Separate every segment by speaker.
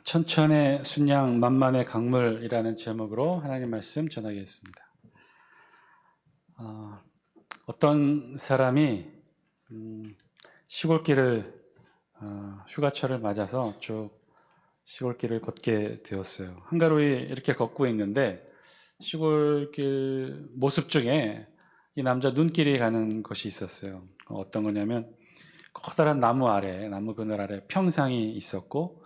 Speaker 1: 천천의 순양 만만의 강물이라는 제목으로 하나님 말씀 전하겠습니다. 어떤 사람이 시골길을 휴가철을 맞아서 쭉 시골길을 걷게 되었어요. 한가로이 이렇게 걷고 있는데 시골길 모습 중에 이 남자 눈길이 가는 것이 있었어요. 어떤 거냐면 커다란 나무 그늘 아래 평상이 있었고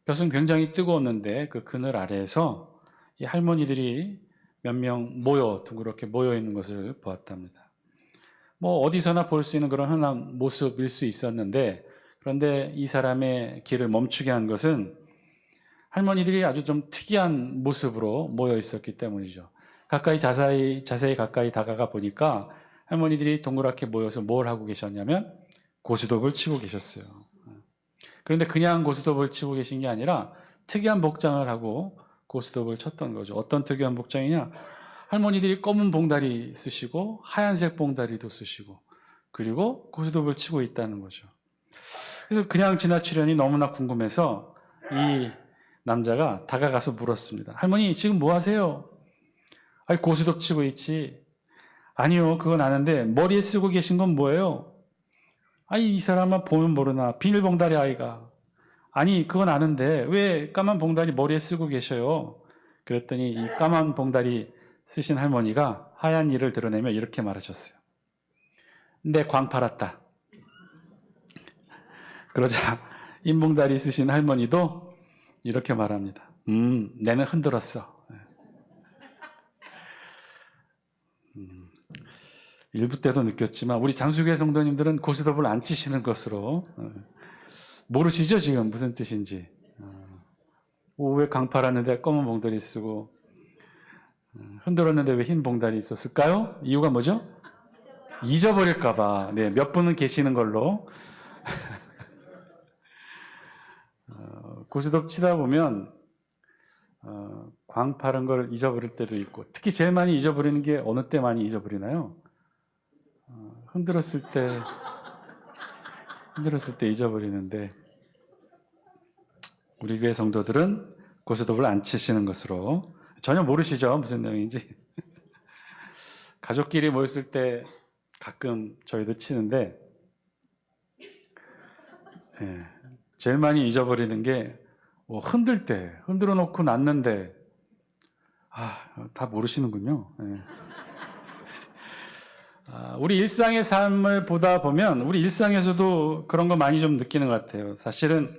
Speaker 1: 볕은 굉장히 뜨거웠는데 그 그늘 아래에서 이 할머니들이 몇 명 둥그렇게 모여 있는 것을 보았답니다. 뭐 어디서나 볼 수 있는 그런 흔한 모습일 수 있었는데, 그런데 이 사람의 길을 멈추게 한 것은 할머니들이 아주 좀 특이한 모습으로 모여 있었기 때문이죠. 자세히 가까이 다가가 보니까 할머니들이 동그랗게 모여서 뭘 하고 계셨냐면 고스톱을 치고 계셨어요. 그런데 그냥 고스톱을 치고 계신 게 아니라 특이한 복장을 하고 고스톱을 쳤던 거죠. 어떤 특이한 복장이냐? 할머니들이 검은 봉다리 쓰시고 하얀색 봉다리도 쓰시고 그리고 고스톱을 치고 있다는 거죠. 그래서 그냥 지나치려니 너무나 궁금해서 이 남자가 다가가서 물었습니다. 할머니, 지금 뭐 하세요? 아니, 고스톱 치고 있지. 아니요, 그건 아는데 머리에 쓰고 계신 건 뭐예요? 아니, 이 사람만 보면 모르나 비닐봉다리 아이가. 아니, 그건 아는데 왜 까만 봉다리 머리에 쓰고 계셔요? 그랬더니 이 까만 봉다리 쓰신 할머니가 하얀 이를 드러내며 이렇게 말하셨어요. 내 광 팔았다. 그러자 흰봉다리 쓰신 할머니도 이렇게 말합니다. 내는 흔들었어. 일부 때도 느꼈지만 우리 장수교회 성도님들은 고스톱을 안 치시는 것으로 모르시죠? 지금 무슨 뜻인지. 왜 강팔았는데 검은 봉다리 쓰고 흔들었는데 왜 흰 봉다리 있었을까요? 이유가 뭐죠? 잊어버릴까 봐. 네, 몇 분은 계시는 걸로. 고스톱 치다 보면 광 파른 걸 잊어버릴 때도 있고, 특히 제일 많이 잊어버리는 게 어느 때 많이 잊어버리나요? 흔들었을 때 잊어버리는데, 우리 교회 성도들은 고스톱을 안 치시는 것으로 전혀 모르시죠? 무슨 내용인지. 가족끼리 모였을 때 가끔 저희도 치는데 제일 많이 잊어버리는 게 흔들어 놓고 놨는데 다 모르시는군요. 우리 일상의 삶을 보다 보면 우리 일상에서도 그런 거 많이 좀 느끼는 것 같아요. 사실은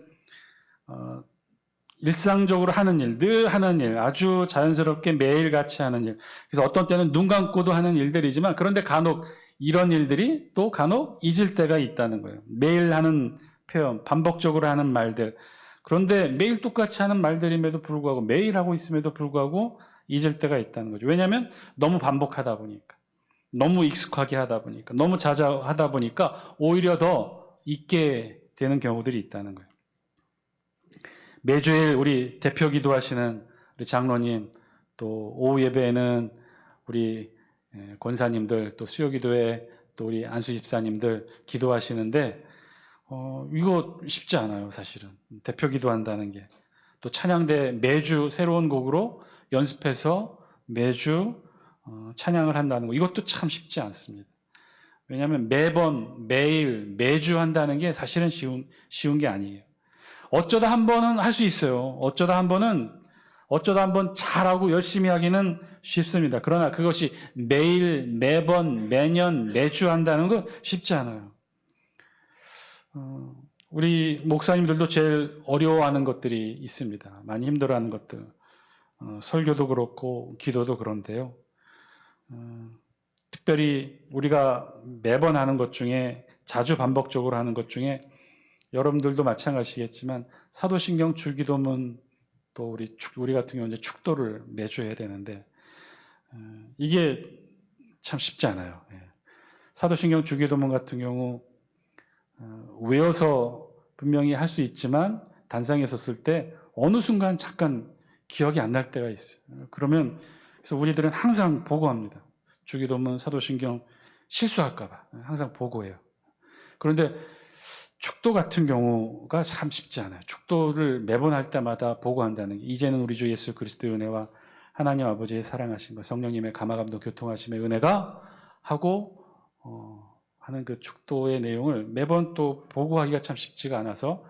Speaker 1: 일상적으로 하는 일, 늘 하는 일, 아주 자연스럽게 매일같이 하는 일. 그래서 어떤 때는 눈 감고도 하는 일들이지만, 그런데 간혹 이런 일들이 또 간혹 잊을 때가 있다는 거예요. 매일 하는 표현, 반복적으로 하는 말들. 그런데 매일 똑같이 하는 말들임에도 불구하고, 매일 하고 있음에도 불구하고 잊을 때가 있다는 거죠. 왜냐하면 너무 반복하다 보니까, 너무 익숙하게 하다 보니까, 너무 자자하다 보니까 오히려 더 잊게 되는 경우들이 있다는 거예요. 매주일 우리 대표 기도하시는 우리 장로님, 또 오후 예배에는 우리 권사님들, 또 수요 기도회 또 우리 안수 집사님들 기도하시는데 이거 쉽지 않아요, 사실은. 대표 기도한다는 게. 또 찬양대 매주 새로운 곡으로 연습해서 매주 찬양을 한다는 거, 이것도 참 쉽지 않습니다. 왜냐하면 매번, 매일, 매주 한다는 게 사실은 쉬운 게 아니에요. 어쩌다 한 번은 할 수 있어요. 어쩌다 한 번 잘하고 열심히 하기는 쉽습니다. 그러나 그것이 매일, 매번, 매년, 매주 한다는 건 쉽지 않아요. 우리 목사님들도 제일 어려워하는 것들이 있습니다. 많이 힘들어하는 것들. 설교도 그렇고 기도도 그런데요. 특별히 우리가 매번 하는 것 중에, 자주 반복적으로 하는 것 중에, 여러분들도 마찬가지겠지만 사도신경 줄기도문, 또 우리 같은 경우는 축도를 매주 해야 되는데 이게 참 쉽지 않아요. 사도신경 줄기도문 같은 경우 외워서 분명히 할 수 있지만 단상에 섰을 때 어느 순간 잠깐 기억이 안 날 때가 있어요. 그래서 우리들은 항상 보고합니다. 줄기도문, 사도신경 실수할까 봐 항상 보고해요. 그런데 축도 같은 경우가 참 쉽지 않아요. 축도를 매번 할 때마다 보고한다는 게, 이제는 우리 주 예수 그리스도의 은혜와 하나님 아버지의 사랑하신 것, 성령님의 감화감동 교통하심의 은혜가 하고 하는 그 축도의 내용을 매번 또 보고하기가 참 쉽지가 않아서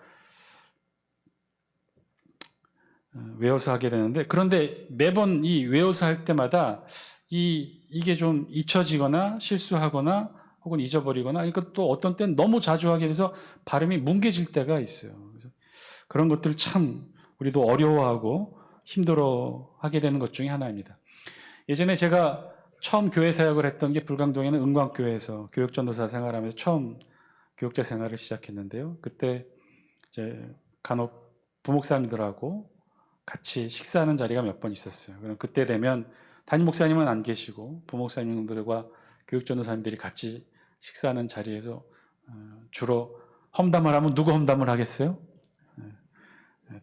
Speaker 1: 외워서 하게 되는데, 그런데 매번 이 외워서 할 때마다 이게 좀 잊혀지거나 실수하거나 혹은 잊어버리거나, 그러니까 또 어떤 때는 너무 자주 하게 돼서 발음이 뭉개질 때가 있어요. 그래서 그런 것들 참 우리도 어려워하고 힘들어하게 되는 것 중에 하나입니다. 예전에 제가 처음 교회 사역을 했던 게 불광동에는 은광교회에서 교육전도사 생활하면서 처음 교육자 생활을 시작했는데요. 그때 이제 간혹 부목사님들하고 같이 식사하는 자리가 몇 번 있었어요. 그럼 그때 되면 담임 목사님은 안 계시고 부목사님들과 교육전도사님들이 같이 식사하는 자리에서 주로 험담을 하면 누구 험담을 하겠어요?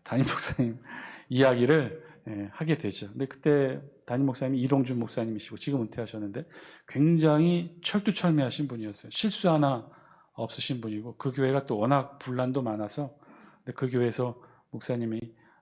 Speaker 1: 담임 목사님 이야기를 하게 되죠. 근데 그때 담임 목사님이 이동준 목사님이시고 지금 은퇴하셨는데 굉장히 철두철미하신 분이었어요. 실수 하나 없으신 분이고, 그 교회가 또 워낙 분란도 많아서, 근데 그 교회에서 목사님이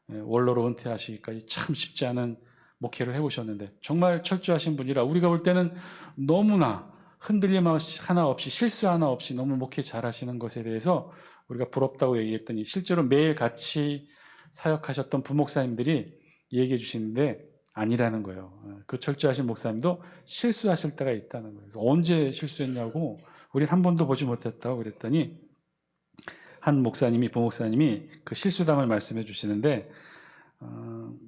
Speaker 1: 원로로 은퇴하시기까지 참 쉽지 않은 목회를 해오셨는데 정말 철저하신 분이라 우리가 볼 때는 너무나 흔들림 하나 없이 실수 하나 없이 너무 목회 잘하시는 것에 대해서 우리가 부럽다고 얘기했더니, 실제로 매일 같이 사역하셨던 부목사님들이 얘기해 주시는데 아니라는 거예요. 그 철저하신 목사님도 실수하실 때가 있다는 거예요. 그래서 언제 실수했냐고, 우린 한 번도 보지 못했다고 그랬더니 한 목사님이, 부목사님이 그 실수담을 말씀해 주시는데,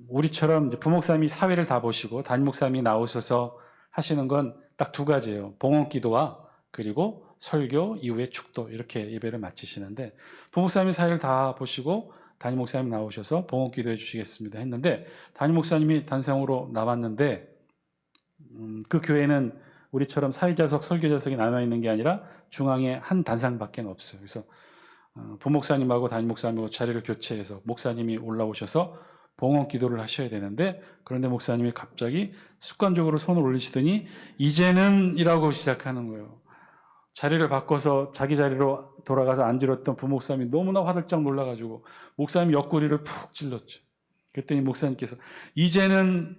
Speaker 1: 우리처럼 이제 부목사님이 사회를 다 보시고 담임 목사님이 나오셔서 하시는 건 딱 두 가지예요. 봉헌 기도와 그리고 설교 이후에 축도, 이렇게 예배를 마치시는데, 부목사님이 사회를 다 보시고 담임 목사님 나오셔서 봉헌 기도해 주시겠습니다 했는데, 담임 목사님이 단상으로 나왔는데 그 교회는 우리처럼 사회자석, 설교자석이 나눠 있는 게 아니라 중앙에 한 단상밖에 없어요. 그래서 부목사님하고 담임 목사님하고 자리를 교체해서 목사님이 올라오셔서 봉헌 기도를 하셔야 되는데, 그런데 목사님이 갑자기 습관적으로 손을 올리시더니 이제는 이라고 시작하는 거예요. 자리를 바꿔서 자기 자리로 돌아가서 앉으렸던 부목사님이 너무나 화들짝 놀라가지고 목사님 옆구리를 푹 찔렀죠. 그랬더니 목사님께서 이제는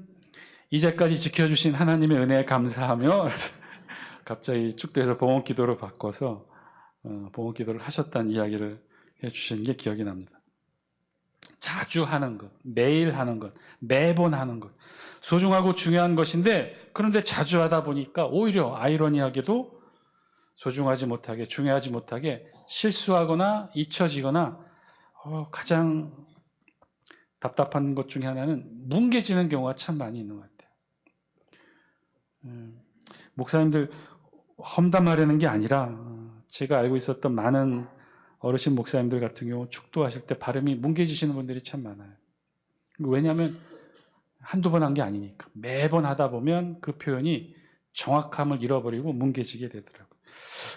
Speaker 1: 이제까지 지켜주신 하나님의 은혜에 감사하며 갑자기 축도해서 봉헌 기도로 바꿔서 봉헌 기도를 하셨다는 이야기를 해주신 게 기억이 납니다. 자주 하는 것, 매일 하는 것, 매번 하는 것, 소중하고 중요한 것인데, 그런데 자주 하다 보니까 오히려 아이러니하게도 소중하지 못하게, 중요하지 못하게 실수하거나 잊혀지거나, 가장 답답한 것 중에 하나는 뭉개지는 경우가 참 많이 있는 것 같아요. 목사님들 험담하려는 게 아니라, 제가 알고 있었던 많은 어르신 목사님들 같은 경우 축도하실 때 발음이 뭉개지시는 분들이 참 많아요. 왜냐하면 한두 번 한 게 아니니까. 매번 하다 보면 그 표현이 정확함을 잃어버리고 뭉개지게 되더라고요.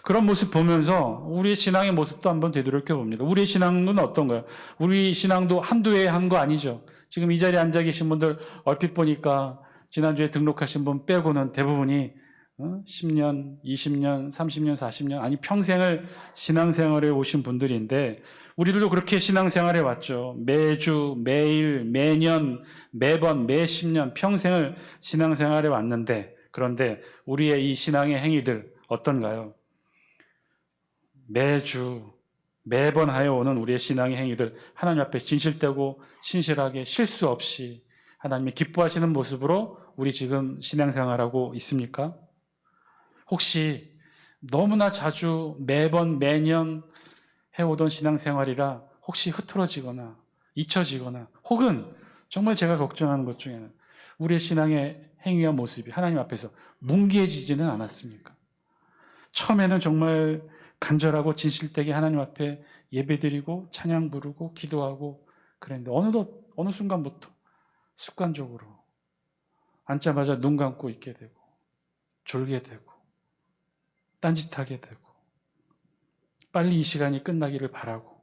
Speaker 1: 그런 모습 보면서 우리의 신앙의 모습도 한번 되돌이켜 봅니다. 우리의 신앙은 어떤가요? 우리 신앙도 한두 해에 한 거 아니죠. 지금 이 자리에 앉아 계신 분들 얼핏 보니까 지난주에 등록하신 분 빼고는 대부분이 10년, 20년, 30년, 40년, 아니 평생을 신앙생활에 오신 분들인데, 우리들도 그렇게 신앙생활에 왔죠. 매주, 매일, 매년, 매번, 매십 년 평생을 신앙생활에 왔는데, 그런데 우리의 이 신앙의 행위들 어떤가요? 매주, 매번 하여오는 우리의 신앙의 행위들, 하나님 앞에 진실되고 신실하게 실수 없이 하나님이 기뻐하시는 모습으로 우리 지금 신앙생활하고 있습니까? 혹시 너무나 자주 매번 매년 해오던 신앙생활이라 혹시 흐트러지거나 잊혀지거나, 혹은 정말 제가 걱정하는 것 중에는 우리의 신앙의 행위와 모습이 하나님 앞에서 뭉개지지는 않았습니까? 처음에는 정말 간절하고 진실되게 하나님 앞에 예배드리고 찬양 부르고 기도하고 그랬는데, 어느 순간부터 습관적으로 앉자마자 눈 감고 있게 되고 졸게 되고 딴짓하게 되고 빨리 이 시간이 끝나기를 바라고,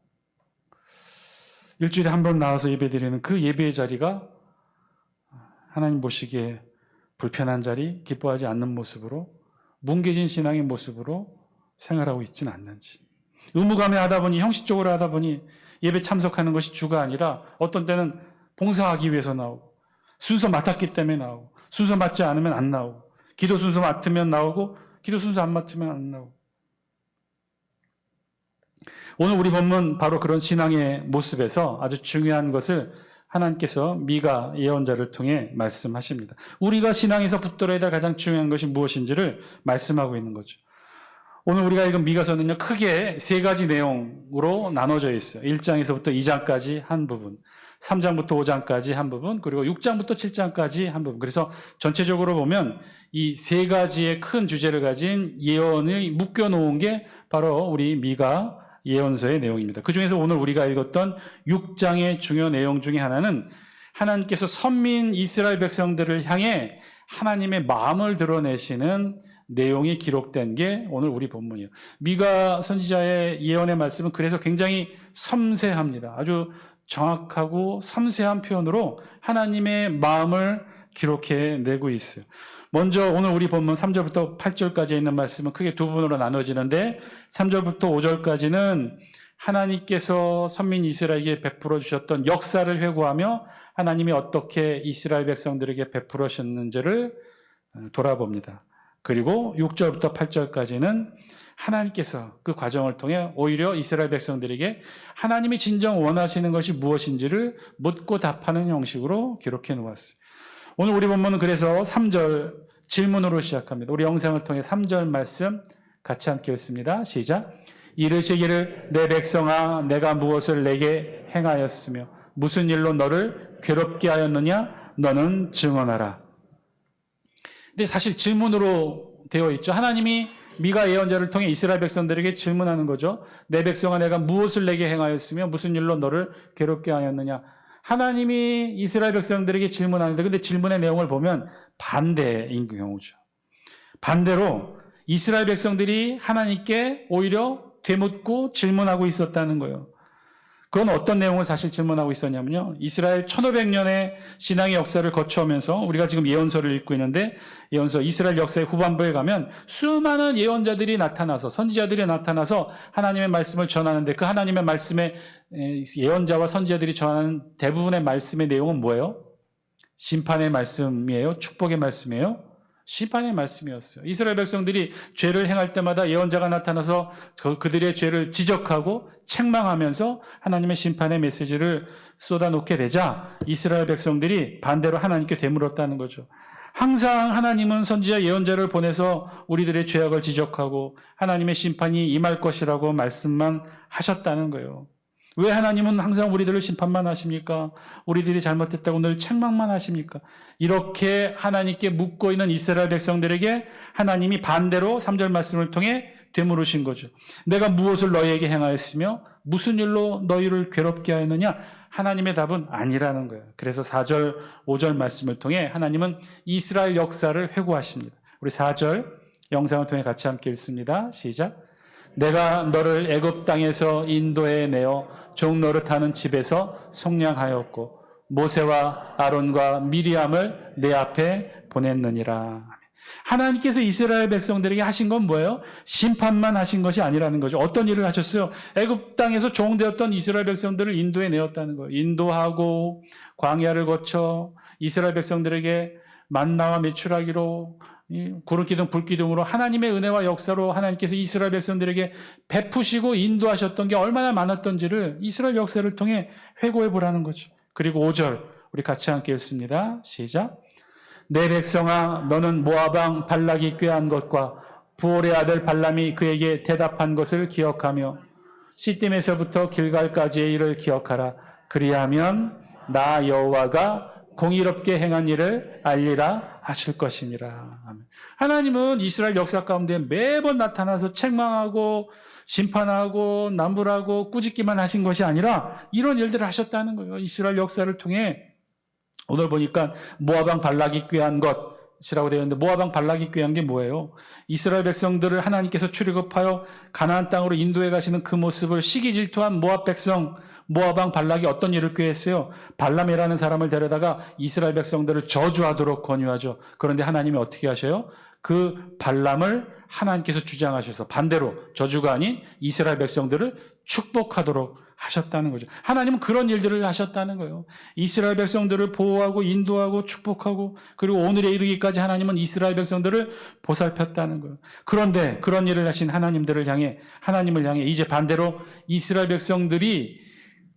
Speaker 1: 일주일에 한 번 나와서 예배드리는 그 예배의 자리가 하나님 보시기에 불편한 자리, 기뻐하지 않는 모습으로, 뭉개진 신앙의 모습으로 생활하고 있지는 않는지. 의무감에 하다 보니, 형식적으로 하다 보니 예배 참석하는 것이 주가 아니라 어떤 때는 봉사하기 위해서 나오고, 순서 맡았기 때문에 나오고, 순서 맡지 않으면 안 나오고, 기도 순서 맡으면 나오고, 기도 순서 안 맡으면 안 나오고. 오늘 우리 본문 바로 그런 신앙의 모습에서 아주 중요한 것을 하나님께서 미가 예언자를 통해 말씀하십니다. 우리가 신앙에서 붙들어야 될 가장 중요한 것이 무엇인지를 말씀하고 있는 거죠. 오늘 우리가 읽은 미가서는요, 크게 세 가지 내용으로 나눠져 있어요. 1장에서부터 2장까지 한 부분, 3장부터 5장까지 한 부분, 그리고 6장부터 7장까지 한 부분. 그래서 전체적으로 보면 이 세 가지의 큰 주제를 가진 예언을 묶여놓은 게 바로 우리 미가 예언서의 내용입니다. 그 중에서 오늘 우리가 읽었던 6장의 중요 내용 중에 하나는 하나님께서 선민 이스라엘 백성들을 향해 하나님의 마음을 드러내시는 내용이 기록된 게 오늘 우리 본문이에요. 미가 선지자의 예언의 말씀은 그래서 굉장히 섬세합니다. 아주 정확하고 섬세한 표현으로 하나님의 마음을 기록해내고 있어요. 먼저 오늘 우리 본문 3절부터 8절까지 있는 말씀은 크게 두 부분으로 나눠지는데 3절부터 5절까지는 하나님께서 선민 이스라엘에게 베풀어 주셨던 역사를 회고하며 하나님이 어떻게 이스라엘 백성들에게 베풀어 주셨는지를 돌아봅니다. 그리고 6절부터 8절까지는 하나님께서 그 과정을 통해 오히려 이스라엘 백성들에게 하나님이 진정 원하시는 것이 무엇인지를 묻고 답하는 형식으로 기록해 놓았어요. 오늘 우리 본문은 그래서 3절 질문으로 시작합니다. 우리 영상을 통해 3절 말씀 같이 함께 읽습니다. 시작. 이르시기를 내 백성아 내가 무엇을 내게 행하였으며 무슨 일로 너를 괴롭게 하였느냐 너는 증언하라. 근데 사실 질문으로 되어 있죠. 하나님이 미가 예언자를 통해 이스라엘 백성들에게 질문하는 거죠. 내 백성아 내가 무엇을 내게 행하였으며 무슨 일로 너를 괴롭게 하였느냐. 하나님이 이스라엘 백성들에게 질문하는데 근데 질문의 내용을 보면 반대인 경우죠. 반대로 이스라엘 백성들이 하나님께 오히려 되묻고 질문하고 있었다는 거예요. 그건 어떤 내용을 사실 질문하고 있었냐면요. 이스라엘 1500년의 신앙의 역사를 거쳐오면서 우리가 지금 예언서를 읽고 있는데 예언서 이스라엘 역사의 후반부에 가면 수많은 예언자들이 나타나서 선지자들이 나타나서 하나님의 말씀을 전하는데 그 하나님의 말씀에 예언자와 선지자들이 전하는 대부분의 말씀의 내용은 뭐예요? 심판의 말씀이에요? 축복의 말씀이에요? 심판의 말씀이었어요. 이스라엘 백성들이 죄를 행할 때마다 예언자가 나타나서 그들의 죄를 지적하고 책망하면서 하나님의 심판의 메시지를 쏟아놓게 되자 이스라엘 백성들이 반대로 하나님께 되물었다는 거죠. 항상 하나님은 선지자 예언자를 보내서 우리들의 죄악을 지적하고 하나님의 심판이 임할 것이라고 말씀만 하셨다는 거예요. 왜 하나님은 항상 우리들을 심판만 하십니까? 우리들이 잘못했다고 늘 책망만 하십니까? 이렇게 하나님께 묻고 있는 이스라엘 백성들에게 하나님이 반대로 3절 말씀을 통해 되물으신 거죠. 내가 무엇을 너희에게 행하였으며 무슨 일로 너희를 괴롭게 하였느냐? 하나님의 답은 아니라는 거예요. 그래서 4절, 5절 말씀을 통해 하나님은 이스라엘 역사를 회고하십니다. 우리 4절 영상을 통해 같이 함께 읽습니다. 시작. 내가 너를 애굽 땅에서 인도해 내어 종 노릇하는 집에서 속량하였고 모세와 아론과 미리암을 내 앞에 보냈느니라. 하나님께서 이스라엘 백성들에게 하신 건 뭐예요? 심판만 하신 것이 아니라는 거죠. 어떤 일을 하셨어요? 애굽 땅에서 종되었던 이스라엘 백성들을 인도해 내었다는 거예요. 인도하고 광야를 거쳐 이스라엘 백성들에게 만나와 메추라기로 구름기둥 불기둥으로 하나님의 은혜와 역사로 하나님께서 이스라엘 백성들에게 베푸시고 인도하셨던 게 얼마나 많았던지를 이스라엘 역사를 통해 회고해 보라는 거죠. 그리고 5절 우리 같이 함께 읽습니다. 시작. 내 백성아 너는 모압 왕 발락이 꾀한 것과 부올의 아들 발람이 그에게 대답한 것을 기억하며 시딤에서부터 길갈까지의 일을 기억하라. 그리하면 나 여호와가 공의롭게 행한 일을 알리라 하실 것이니라. 아멘. 하나님은 이스라엘 역사 가운데 매번 나타나서 책망하고 심판하고 남불하고 꾸짖기만 하신 것이 아니라 이런 일들을 하셨다는 거예요. 이스라엘 역사를 통해 오늘 보니까 모압 왕 발락이 꾀한 것이라고 되어 있는데 모압 왕 발락이 꾀한 게 뭐예요? 이스라엘 백성들을 하나님께서 출애굽하여 가나안 땅으로 인도해 가시는 그 모습을 시기 질투한 모압 백성 모압 왕 발락이 어떤 일을 꾀했어요? 발람이라는 사람을 데려다가 이스라엘 백성들을 저주하도록 권유하죠. 그런데 하나님이 어떻게 하셔요? 그 발람을 하나님께서 주장하셔서 반대로 저주가 아닌 이스라엘 백성들을 축복하도록 하셨다는 거죠. 하나님은 그런 일들을 하셨다는 거예요. 이스라엘 백성들을 보호하고 인도하고 축복하고 그리고 오늘에 이르기까지 하나님은 이스라엘 백성들을 보살폈다는 거예요. 그런데 그런 일을 하신 하나님을 향해 이제 반대로 이스라엘 백성들이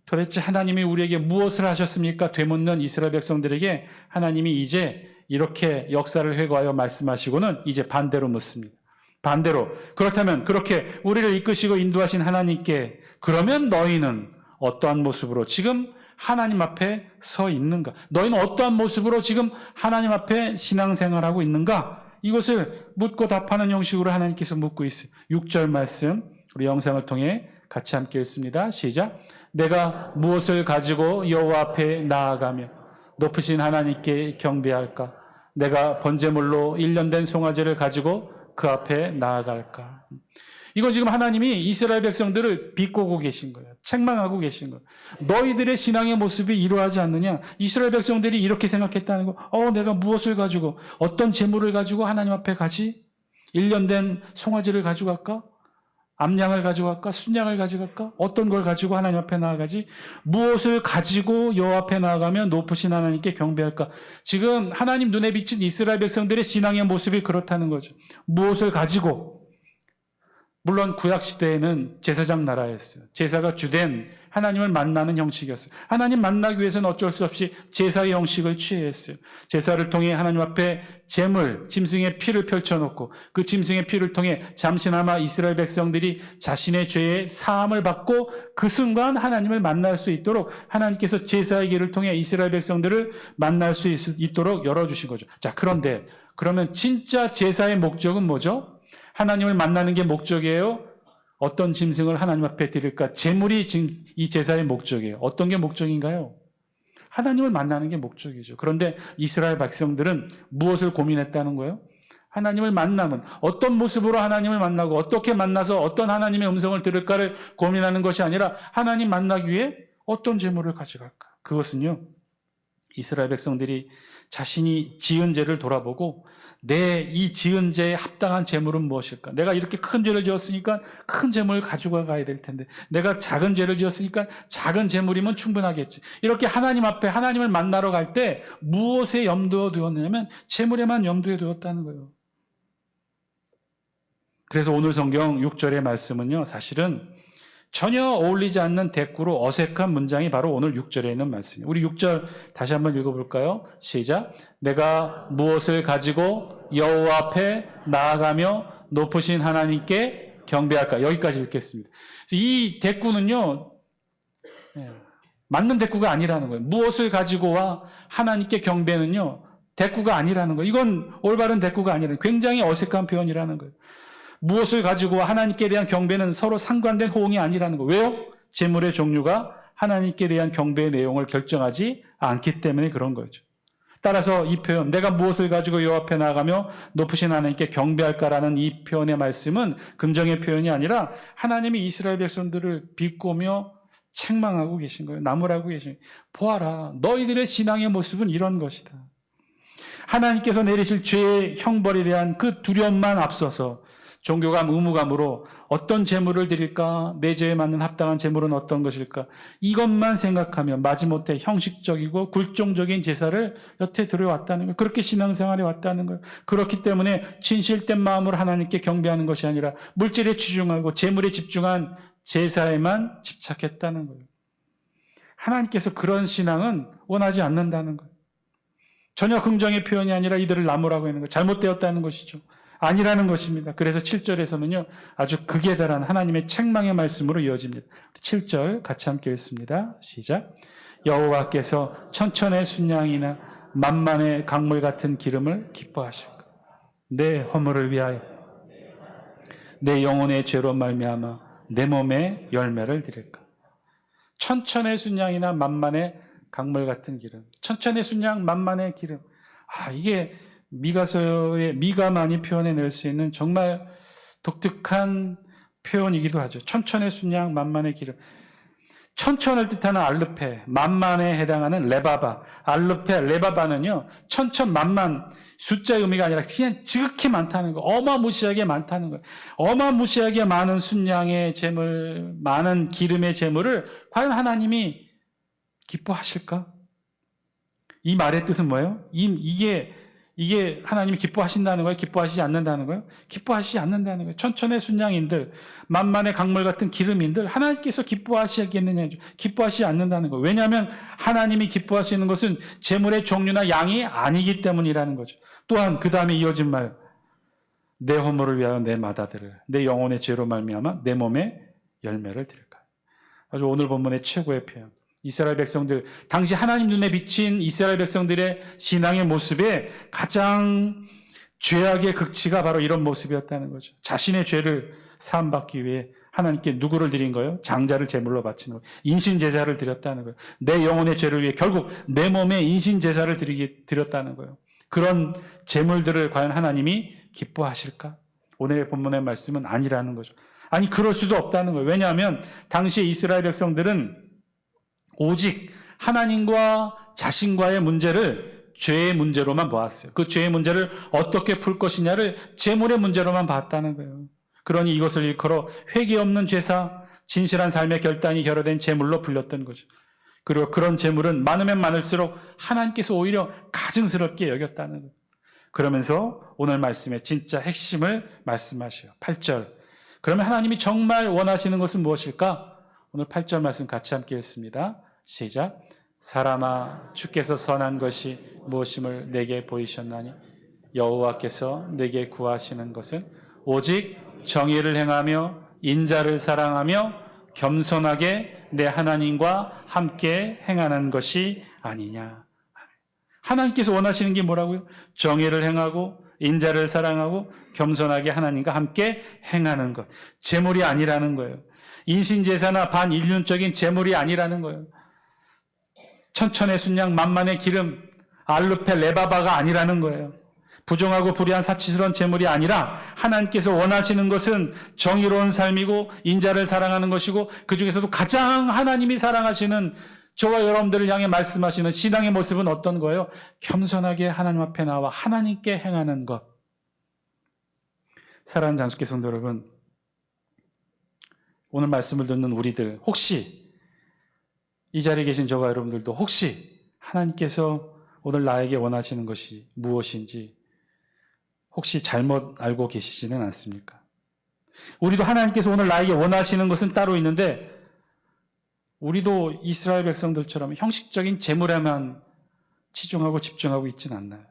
Speaker 1: 도대체 하나님이 우리에게 무엇을 하셨습니까? 되묻는 이스라엘 백성들에게 하나님이 이제 이렇게 역사를 회고하여 말씀하시고는 이제 반대로 묻습니다. 반대로 그렇다면 그렇게 우리를 이끄시고 인도하신 하나님께 그러면 너희는 어떠한 모습으로 지금 하나님 앞에 서 있는가? 너희는 어떠한 모습으로 지금 하나님 앞에 신앙생활하고 있는가? 이것을 묻고 답하는 형식으로 하나님께서 묻고 있어요. 6절 말씀 우리 영상을 통해 같이 함께 읽습니다. 시작. 내가 무엇을 가지고 여호와 앞에 나아가며 높으신 하나님께 경배할까? 내가 번제물로 1년 된 송아지를 가지고 그 앞에 나아갈까? 이건 지금 하나님이 이스라엘 백성들을 비꼬고 계신 거예요. 책망하고 계신 거예요. 너희들의 신앙의 모습이 이러하지 않느냐? 이스라엘 백성들이 이렇게 생각했다는 거. 내가 무엇을 가지고 어떤 재물을 가지고 하나님 앞에 가지? 1년 된 송아지를 가지고 갈까? 암양을 가지고 갈까? 순양을 가지고 갈까? 어떤 걸 가지고 하나님 앞에 나아가지? 무엇을 가지고 여호와 앞에 나아가면 높으신 하나님께 경배할까? 지금 하나님 눈에 비친 이스라엘 백성들의 신앙의 모습이 그렇다는 거죠. 무엇을 가지고? 물론 구약시대에는 제사장 나라였어요. 제사가 주된 하나님을 만나는 형식이었어요. 하나님 만나기 위해서는 어쩔 수 없이 제사의 형식을 취해야 했어요. 제사를 통해 하나님 앞에 제물, 짐승의 피를 펼쳐놓고 그 짐승의 피를 통해 잠시나마 이스라엘 백성들이 자신의 죄의 사함을 받고 그 순간 하나님을 만날 수 있도록 하나님께서 제사의 길을 통해 이스라엘 백성들을 만날 수 있도록 열어주신 거죠. 자, 그런데 그러면 진짜 제사의 목적은 뭐죠? 하나님을 만나는 게 목적이에요? 어떤 짐승을 하나님 앞에 드릴까? 제물이 이 제사의 목적이에요. 어떤 게 목적인가요? 하나님을 만나는 게 목적이죠. 그런데 이스라엘 백성들은 무엇을 고민했다는 거예요? 하나님을 만나면 어떤 모습으로 하나님을 만나고 어떻게 만나서 어떤 하나님의 음성을 들을까를 고민하는 것이 아니라 하나님 만나기 위해 어떤 제물을 가져갈까? 그것은요, 이스라엘 백성들이 자신이 지은 죄를 돌아보고 내 이 지은 죄에 합당한 제물은 무엇일까? 내가 이렇게 큰 죄를 지었으니까 큰 제물을 가지고 가야 될 텐데 내가 작은 죄를 지었으니까 작은 제물이면 충분하겠지. 이렇게 하나님 앞에 하나님을 만나러 갈 때 무엇에 염두에 두었느냐면 제물에만 염두에 두었다는 거예요. 그래서 오늘 성경 6절의 말씀은요, 사실은 전혀 어울리지 않는 대꾸로 어색한 문장이 바로 오늘 6절에 있는 말씀이에요. 우리 6절 다시 한번 읽어볼까요? 시작. 내가 무엇을 가지고 여호와 앞에 나아가며 높으신 하나님께 경배할까? 여기까지 읽겠습니다. 이 대꾸는요, 맞는 대꾸가 아니라는 거예요. 무엇을 가지고와 하나님께 경배는요, 대꾸가 아니라는 거예요. 이건 올바른 대꾸가 아니라는 거예요. 굉장히 어색한 표현이라는 거예요. 무엇을 가지고 하나님께 대한 경배는 서로 상관된 호응이 아니라는 거예요. 왜요? 제물의 종류가 하나님께 대한 경배의 내용을 결정하지 않기 때문에 그런 거죠. 따라서 이 표현, 내가 무엇을 가지고 여호와 앞에 나아가며 높으신 하나님께 경배할까라는 이 표현의 말씀은 긍정의 표현이 아니라 하나님이 이스라엘 백성들을 비꼬며 책망하고 계신 거예요. 나무라고 계신 거예요. 보아라, 너희들의 신앙의 모습은 이런 것이다. 하나님께서 내리실 죄의 형벌에 대한 그 두려움만 앞서서 종교감, 의무감으로 어떤 제물을 드릴까? 내 죄에 맞는 합당한 제물은 어떤 것일까? 이것만 생각하며 마지못해 형식적이고 굴종적인 제사를 여태 드려왔다는 거예요. 그렇게 신앙생활에 왔다는 거예요. 그렇기 때문에 진실된 마음으로 하나님께 경배하는 것이 아니라 물질에 치중하고 제물에 집중한 제사에만 집착했다는 거예요. 하나님께서 그런 신앙은 원하지 않는다는 거예요. 전혀 긍정의 표현이 아니라 이들을 나무라고 하는 거예요. 잘못되었다는 것이죠. 아니라는 것입니다. 그래서 7절에서는요, 아주 극에 달한 하나님의 책망의 말씀으로 이어집니다. 7절 같이 함께 읽습니다. 시작. 여호와께서 천천의 순양이나 만만의 강물 같은 기름을 기뻐하실까? 내 허물을 위하여 내 영혼의 죄로 말미암아 내 몸에 열매를 드릴까? 천천의 순양이나 만만의 강물 같은 기름. 천천의 순양, 만만의 기름. 이게 미가서의 미가만이 표현해낼 수 있는 정말 독특한 표현이기도 하죠. 천천의 순양, 만만의 기름. 천천을 뜻하는 알르페, 만만에 해당하는 레바바. 알르페, 레바바는요, 천천만만, 숫자의 의미가 아니라 그냥 지극히 많다는 거, 어마무시하게 많다는 거예요. 어마무시하게 많은 순양의 재물, 많은 기름의 재물을 과연 하나님이 기뻐하실까? 이 말의 뜻은 뭐예요? 이게 하나님이 기뻐하신다는 거예요? 기뻐하시지 않는다는 거예요? 기뻐하시지 않는다는 거예요. 천천의 순양인들, 만만의 강물 같은 기름인들, 하나님께서 기뻐하시겠느냐? 기뻐하시지 않는다는 거예요. 왜냐하면 하나님이 기뻐하시는 것은 재물의 종류나 양이 아니기 때문이라는 거죠. 또한 그 다음에 이어진 말, 내 허물을 위하여 내 마다들을, 내 영혼의 죄로 말미암아 내 몸에 열매를 드릴까. 아주 오늘 본문의 최고의 표현. 이스라엘 백성들, 당시 하나님 눈에 비친 이스라엘 백성들의 신앙의 모습에 가장 죄악의 극치가 바로 이런 모습이었다는 거죠. 자신의 죄를 사함받기 위해 하나님께 누구를 드린 거예요? 장자를 제물로 바치는 거예요. 인신제사를 드렸다는 거예요. 내 영혼의 죄를 위해 결국 내 몸에 인신제사를 드렸다는 거예요. 그런 제물들을 과연 하나님이 기뻐하실까? 오늘의 본문의 말씀은 아니라는 거죠. 아니, 그럴 수도 없다는 거예요. 왜냐하면 당시의 이스라엘 백성들은 오직 하나님과 자신과의 문제를 죄의 문제로만 보았어요. 그 죄의 문제를 어떻게 풀 것이냐를 재물의 문제로만 봤다는 거예요. 그러니 이것을 일컬어 회개 없는 죄사, 진실한 삶의 결단이 결여된 재물로 불렸던 거죠. 그리고 그런 재물은 많으면 많을수록 하나님께서 오히려 가증스럽게 여겼다는 거예요. 그러면서 오늘 말씀의 진짜 핵심을 말씀하셔요. 8절. 그러면 하나님이 정말 원하시는 것은 무엇일까? 오늘 8절 말씀 같이 함께 읽습니다. 시작. 사람아, 주께서 선한 것이 무엇임을 내게 보이셨나니 여호와께서 내게 구하시는 것은 오직 정의를 행하며 인자를 사랑하며 겸손하게 내 하나님과 함께 행하는 것이 아니냐. 하나님께서 원하시는 게 뭐라고요? 정의를 행하고 인자를 사랑하고 겸손하게 하나님과 함께 행하는 것. 재물이 아니라는 거예요. 인신제사나 반인륜적인 재물이 아니라는 거예요. 천천의 순양, 만만의 기름, 알루페, 레바바가 아니라는 거예요. 부정하고 불의한 사치스러운 재물이 아니라 하나님께서 원하시는 것은 정의로운 삶이고 인자를 사랑하는 것이고 그 중에서도 가장 하나님이 사랑하시는 저와 여러분들을 향해 말씀하시는 신앙의 모습은 어떤 거예요? 겸손하게 하나님 앞에 나와 하나님께 행하는 것. 사랑하는 장수께 성도 여러분, 오늘 말씀을 듣는 우리들, 혹시 이 자리에 계신 저와 여러분들도 혹시 하나님께서 오늘 나에게 원하시는 것이 무엇인지 혹시 잘못 알고 계시지는 않습니까? 우리도 하나님께서 오늘 나에게 원하시는 것은 따로 있는데 우리도 이스라엘 백성들처럼 형식적인 재물에만 치중하고 집중하고 있지는 않나요?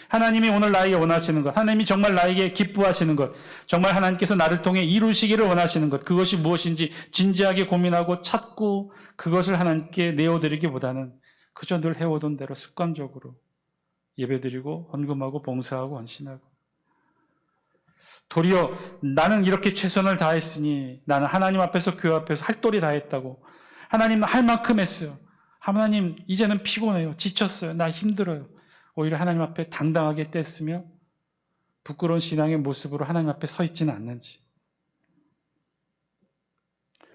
Speaker 1: 하나님이 오늘 나에게 원하시는 것, 하나님이 정말 나에게 기뻐하시는 것, 정말 하나님께서 나를 통해 이루시기를 원하시는 것, 그것이 무엇인지 진지하게 고민하고 찾고 그것을 하나님께 내어드리기보다는 그저 늘 해오던 대로 습관적으로 예배드리고 헌금하고 봉사하고 헌신하고 도리어 나는 이렇게 최선을 다했으니 나는 하나님 앞에서 교회 앞에서 할 도리 다했다고 하나님 할 만큼 했어요. 하나님 이제는 피곤해요. 지쳤어요. 나 힘들어요. 오히려 하나님 앞에 당당하게 뗐으며 부끄러운 신앙의 모습으로 하나님 앞에 서 있지는 않는지.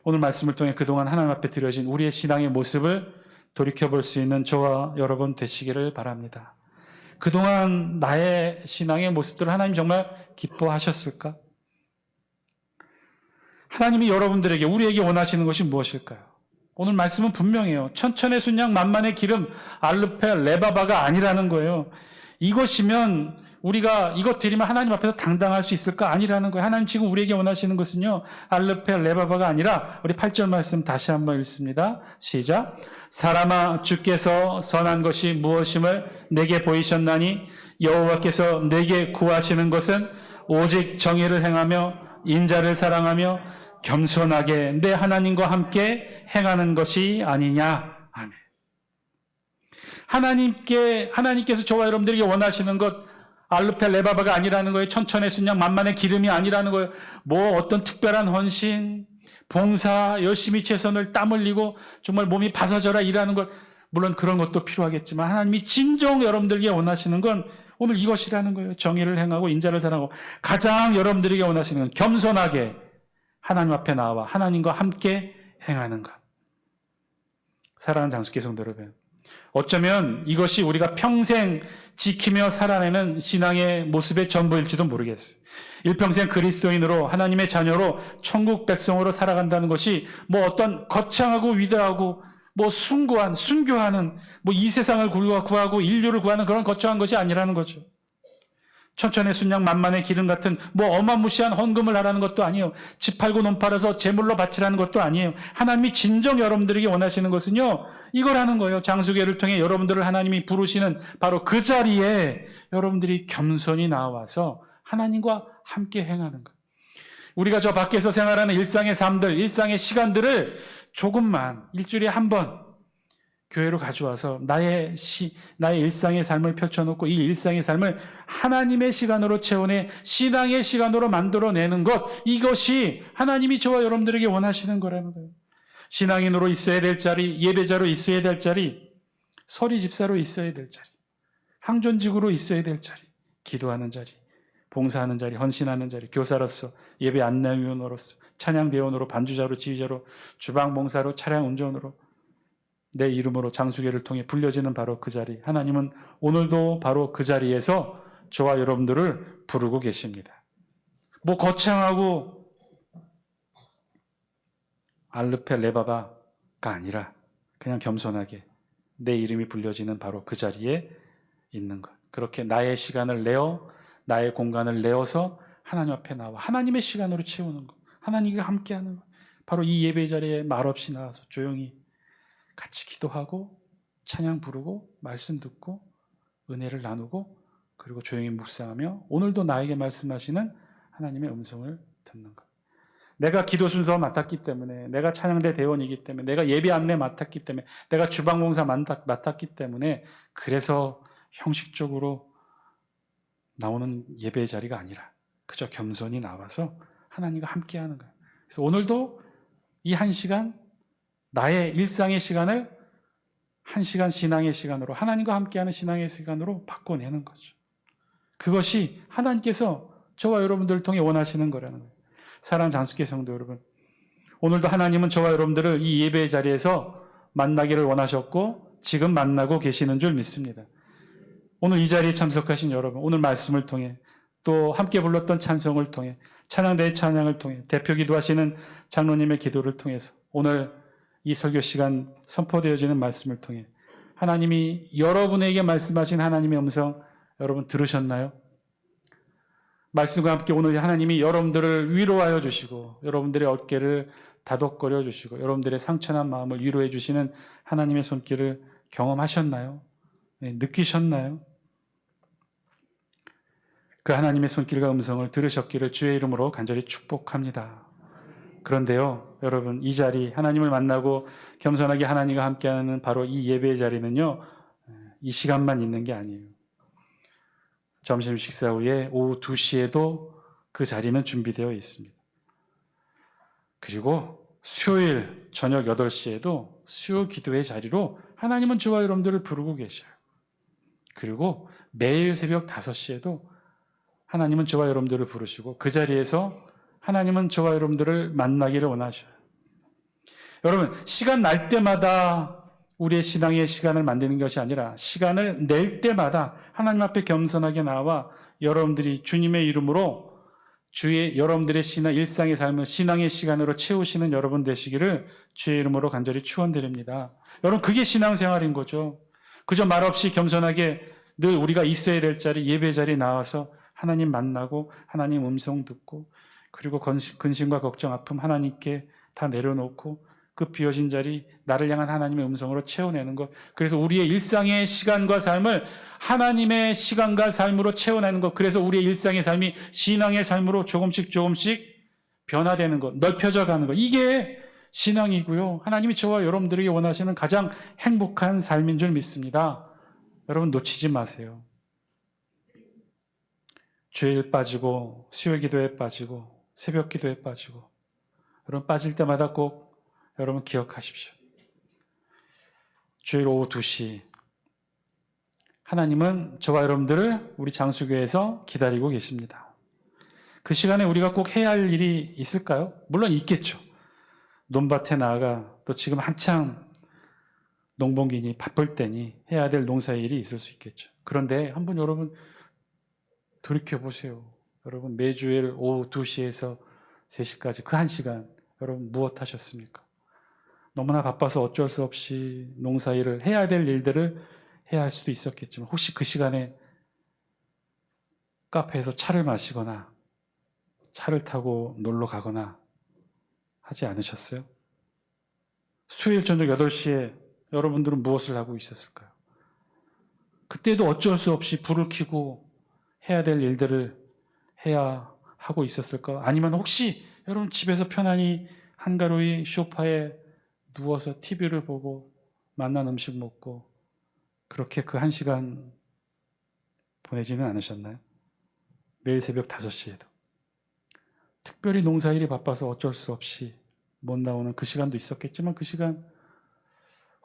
Speaker 1: 오늘 말씀을 통해 그동안 하나님 앞에 드려진 우리의 신앙의 모습을 돌이켜볼 수 있는 저와 여러분 되시기를 바랍니다. 그동안 나의 신앙의 모습들을 하나님 정말 기뻐하셨을까? 하나님이 여러분들에게 우리에게 원하시는 것이 무엇일까요? 오늘 말씀은 분명해요. 천천의 순양, 만만의 기름, 알루페, 레바바가 아니라는 거예요. 이것이면 우리가 이것 드리면 하나님 앞에서 당당할 수 있을까? 아니라는 거예요. 하나님 지금 우리에게 원하시는 것은요, 알루페, 레바바가 아니라 우리 8절 말씀 다시 한번 읽습니다. 시작. 사람아, 주께서 선한 것이 무엇임을 내게 보이셨나니 여호와께서 내게 구하시는 것은 오직 정의를 행하며 인자를 사랑하며 겸손하게 내 하나님과 함께 행하는 것이 아니냐. 아멘. 하나님께서 저와 여러분들에게 원하시는 것, 알루페 레바바가 아니라는 거예요. 천천의 순양, 만만의 기름이 아니라는 거예요. 뭐 어떤 특별한 헌신, 봉사, 열심히 최선을 땀 흘리고 정말 몸이 바사져라 일하는 것, 물론 그런 것도 필요하겠지만 하나님이 진정 여러분들에게 원하시는 건 오늘 이것이라는 거예요. 정의를 행하고 인자를 사랑하고 가장 여러분들에게 원하시는 건 겸손하게 하나님 앞에 나와 하나님과 함께 행하는 것. 사랑하는 장수교 성도 여러분, 어쩌면 이것이 우리가 평생 지키며 살아내는 신앙의 모습의 전부일지도 모르겠어요. 일평생 그리스도인으로 하나님의 자녀로 천국 백성으로 살아간다는 것이 뭐 어떤 거창하고 위대하고 뭐 순교하는 뭐 이 세상을 구하고 인류를 구하는 그런 거창한 것이 아니라는 거죠. 천천의 순양 만만의 기름 같은 뭐 어마무시한 헌금을 하라는 것도 아니에요. 집 팔고 논 팔아서 제물로 바치라는 것도 아니에요. 하나님이 진정 여러분들에게 원하시는 것은요, 이거라는 거예요. 장수교회를 통해 여러분들을 하나님이 부르시는 바로 그 자리에 여러분들이 겸손히 나와서 하나님과 함께 행하는 것. 우리가 저 밖에서 생활하는 일상의 삶들, 일상의 시간들을 조금만 일주일에 한 번 교회로 가져와서 나의 일상의 삶을 펼쳐놓고 이 일상의 삶을 하나님의 시간으로 채워내 신앙의 시간으로 만들어내는 것, 이것이 하나님이 저와 여러분들에게 원하시는 거라는 거예요. 신앙인으로 있어야 될 자리, 예배자로 있어야 될 자리, 서리 집사로 있어야 될 자리, 항존직으로 있어야 될 자리, 기도하는 자리, 봉사하는 자리, 헌신하는 자리, 교사로서, 예배 안내위원으로서, 찬양대원으로, 반주자로, 지휘자로, 주방봉사로, 차량 운전으로, 내 이름으로 장수교회를 통해 불려지는 바로 그 자리, 하나님은 오늘도 바로 그 자리에서 저와 여러분들을 부르고 계십니다. 뭐 거창하고 알르페 레바바가 아니라 그냥 겸손하게 내 이름이 불려지는 바로 그 자리에 있는 것. 그렇게 나의 시간을 내어, 나의 공간을 내어서 하나님 앞에 나와 하나님의 시간으로 채우는 것, 하나님과 함께하는 것. 바로 이 예배 자리에 말없이 나와서 조용히 같이 기도하고 찬양 부르고 말씀 듣고 은혜를 나누고 그리고 조용히 묵상하며 오늘도 나에게 말씀하시는 하나님의 음성을 듣는 것. 내가 기도 순서 맡았기 때문에, 내가 찬양대 대원이기 때문에, 내가 예배 안내 맡았기 때문에, 내가 주방공사 맡았기 때문에 그래서 형식적으로 나오는 예배의 자리가 아니라 그저 겸손히 나와서 하나님과 함께하는 거예요. 그래서 오늘도 이 한 시간, 나의 일상의 시간을 한 시간 신앙의 시간으로, 하나님과 함께하는 신앙의 시간으로 바꿔내는 거죠. 그것이 하나님께서 저와 여러분들을 통해 원하시는 거라는 거예요. 사랑하는 장수교회 성도 여러분, 오늘도 하나님은 저와 여러분들을 이 예배의 자리에서 만나기를 원하셨고 지금 만나고 계시는 줄 믿습니다. 오늘 이 자리에 참석하신 여러분, 오늘 말씀을 통해 또 함께 불렀던 찬송을 통해 찬양대의 찬양을 통해 대표 기도하시는 장로님의 기도를 통해서 오늘 이 설교 시간 선포되어지는 말씀을 통해 하나님이 여러분에게 말씀하신 하나님의 음성 여러분 들으셨나요? 말씀과 함께 오늘 하나님이 여러분들을 위로하여 주시고 여러분들의 어깨를 다독거려 주시고 여러분들의 상처난 마음을 위로해 주시는 하나님의 손길을 경험하셨나요? 네, 느끼셨나요? 그 하나님의 손길과 음성을 들으셨기를 주의 이름으로 간절히 축복합니다. 그런데요, 여러분, 이 자리, 하나님을 만나고 겸손하게 하나님과 함께하는 바로 이 예배의 자리는요, 이 시간만 있는 게 아니에요. 점심 식사 후에 오후 2시에도 그 자리는 준비되어 있습니다. 그리고 수요일 저녁 8시에도 수요 기도의 자리로 하나님은 저와 여러분들을 부르고 계셔요. 그리고 매일 새벽 5시에도 하나님은 저와 여러분들을 부르시고 그 자리에서 하나님은 저와 여러분들을 만나기를 원하셔요. 여러분, 시간 날 때마다 우리의 신앙의 시간을 만드는 것이 아니라 시간을 낼 때마다 하나님 앞에 겸손하게 나와 여러분들이 주님의 이름으로 여러분들의 일상의 삶을 신앙의 시간으로 채우시는 여러분 되시기를 주의 이름으로 간절히 축원드립니다. 여러분, 그게 신앙생활인 거죠. 그저 말없이 겸손하게 늘 우리가 있어야 될 자리, 예배 자리에 나와서 하나님 만나고 하나님 음성 듣고 그리고 근심과 걱정, 아픔 하나님께 다 내려놓고 그 비어진 자리, 나를 향한 하나님의 음성으로 채워내는 것. 그래서 우리의 일상의 시간과 삶을 하나님의 시간과 삶으로 채워내는 것. 그래서 우리의 일상의 삶이 신앙의 삶으로 조금씩 변화되는 것, 넓혀져 가는 것. 이게 신앙이고요. 하나님이 저와 여러분들에게 원하시는 가장 행복한 삶인 줄 믿습니다. 여러분 놓치지 마세요. 주일 빠지고 수요 기도에 빠지고 새벽 기도에 빠지고 여러분 빠질 때마다 꼭 여러분 기억하십시오. 주일 오후 2시 하나님은 저와 여러분들을 우리 장수교회에서 기다리고 계십니다. 그 시간에 우리가 꼭 해야 할 일이 있을까요? 물론 있겠죠. 논밭에 나아가 또 지금 한창 농번기니 바쁠 때니 해야 될 농사일이 있을 수 있겠죠. 그런데 한번 여러분 돌이켜보세요. 여러분 매주일 오후 2시에서 3시까지 그 1시간 여러분 무엇 하셨습니까? 너무나 바빠서 어쩔 수 없이 농사일을 해야 될 일들을 해야 할 수도 있었겠지만 혹시 그 시간에 카페에서 차를 마시거나 차를 타고 놀러 가거나 하지 않으셨어요? 수요일 저녁 8시에 여러분들은 무엇을 하고 있었을까요? 그때도 어쩔 수 없이 불을 켜고 해야 될 일들을 해야 하고 있었을까? 아니면 혹시 여러분 집에서 편안히 한가로이 소파에 누워서 TV를 보고 맛난 음식 먹고 그렇게 그 1시간 보내지는 않으셨나요? 매일 새벽 5시에도. 특별히 농사일이 바빠서 어쩔 수 없이 못 나오는 그 시간도 있었겠지만 그 시간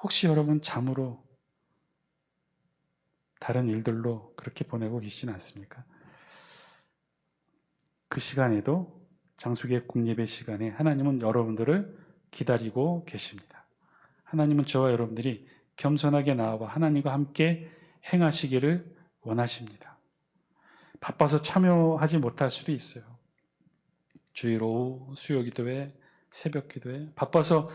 Speaker 1: 혹시 여러분 잠으로 다른 일들로 그렇게 보내고 계시진 않습니까? 그 시간에도 장수기의 국립의 시간에 하나님은 여러분들을 기다리고 계십니다. 하나님은 저와 여러분들이 겸손하게 나아와 하나님과 함께 행하시기를 원하십니다. 바빠서 참여하지 못할 수도 있어요. 주일 오후 수요기도회, 새벽기도회 바빠서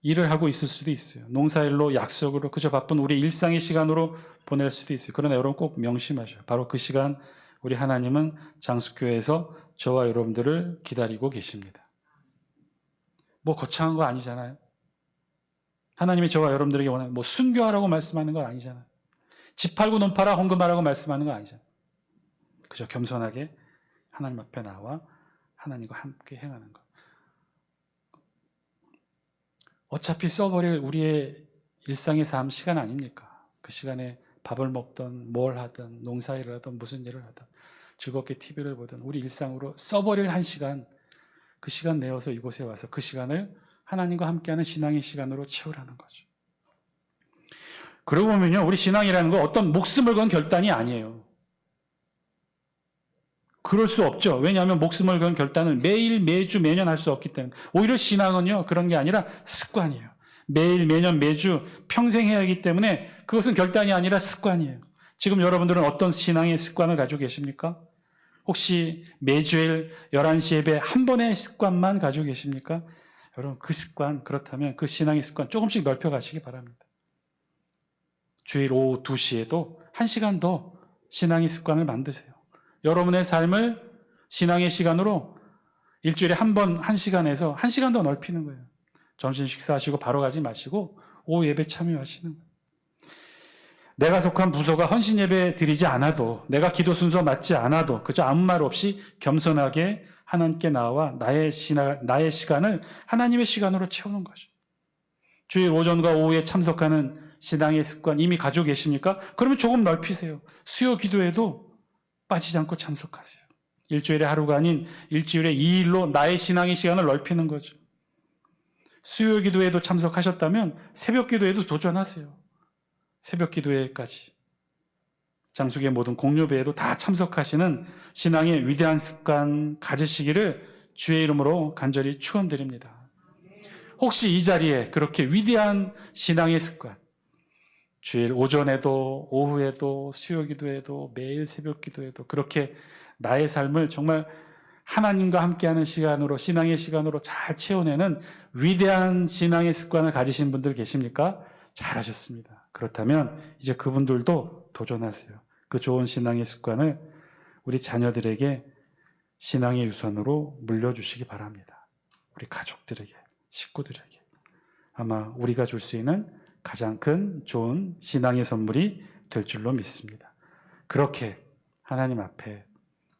Speaker 1: 일을 하고 있을 수도 있어요. 농사일로 약속으로 그저 바쁜 우리 일상의 시간으로 보낼 수도 있어요. 그러나 여러분 꼭 명심하셔요. 바로 그 시간 우리 하나님은 장수교회에서 저와 여러분들을 기다리고 계십니다. 뭐 거창한 거 아니잖아요. 하나님이 저와 여러분들에게 원하는 뭐 순교하라고 말씀하는 건 아니잖아요. 집 팔고 논 팔아 헌금하라고 말씀하는 건 아니잖아요. 그저 겸손하게 하나님 앞에 나와 하나님과 함께 행하는 것. 어차피 써버릴 우리의 일상의 삶 시간 아닙니까? 그 시간에 밥을 먹던 뭘 하든 농사일을 하든 무슨 일을 하든 즐겁게 TV를 보든 우리 일상으로 써버릴 1시간 그 시간 내어서 이곳에 와서 그 시간을 하나님과 함께하는 신앙의 시간으로 채우라는 거죠. 그러고 보면요, 우리 신앙이라는 건 어떤 목숨을 건 결단이 아니에요. 그럴 수 없죠. 왜냐하면 목숨을 건 결단을 매일, 매주, 매년 할 수 없기 때문에. 오히려 신앙은요, 그런 게 아니라 습관이에요. 매일, 매년, 매주, 평생 해야 하기 때문에 그것은 결단이 아니라 습관이에요. 지금 여러분들은 어떤 신앙의 습관을 가지고 계십니까? 혹시 매주일 11시 예배 한 번의 습관만 가지고 계십니까? 여러분, 그 습관, 그렇다면 그 신앙의 습관 조금씩 넓혀 가시기 바랍니다. 주일 오후 2시에도 1시간 더 신앙의 습관을 만드세요. 여러분의 삶을 신앙의 시간으로 일주일에 한 번 1시간에서 1시간 더 넓히는 거예요. 점심 식사하시고 바로 가지 마시고 오후 예배 참여하시는 거예요. 내가 속한 부서가 헌신 예배 드리지 않아도 내가 기도 순서 맞지 않아도 그저 아무 말 없이 겸손하게 하나님께 나와 나의 시간을 하나님의 시간으로 채우는 거죠. 주일 오전과 오후에 참석하는 신앙의 습관 이미 가지고 계십니까? 그러면 조금 넓히세요. 수요 기도에도 빠지지 않고 참석하세요. 일주일에 하루가 아닌 일주일에 2일로 나의 신앙의 시간을 넓히는 거죠. 수요 기도에도 참석하셨다면 새벽 기도에도 도전하세요. 새벽 기도회까지 장수기의 모든 공유배에도 다 참석하시는 신앙의 위대한 습관 가지시기를 주의 이름으로 간절히 축원드립니다. 혹시 이 자리에 그렇게 위대한 신앙의 습관 주일 오전에도 오후에도 수요 기도에도 매일 새벽 기도에도 그렇게 나의 삶을 정말 하나님과 함께하는 시간으로 신앙의 시간으로 잘 채워내는 위대한 신앙의 습관을 가지신 분들 계십니까? 잘하셨습니다. 그렇다면 이제 그분들도 도전하세요. 그 좋은 신앙의 습관을 우리 자녀들에게 신앙의 유산으로 물려주시기 바랍니다. 우리 가족들에게, 식구들에게. 아마 우리가 줄 수 있는 가장 큰 좋은 신앙의 선물이 될 줄로 믿습니다. 그렇게 하나님 앞에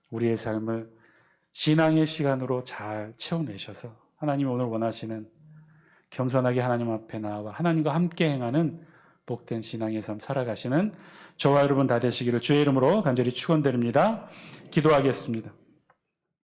Speaker 1: 우리의 삶을 신앙의 시간으로 잘 채워내셔서 하나님이 오늘 원하시는 겸손하게 하나님 앞에 나와 하나님과 함께 행하는 복된 신앙의 삶 살아가시는 저와 여러분 다 되시기를 주의 이름으로 간절히 축원드립니다. 기도하겠습니다.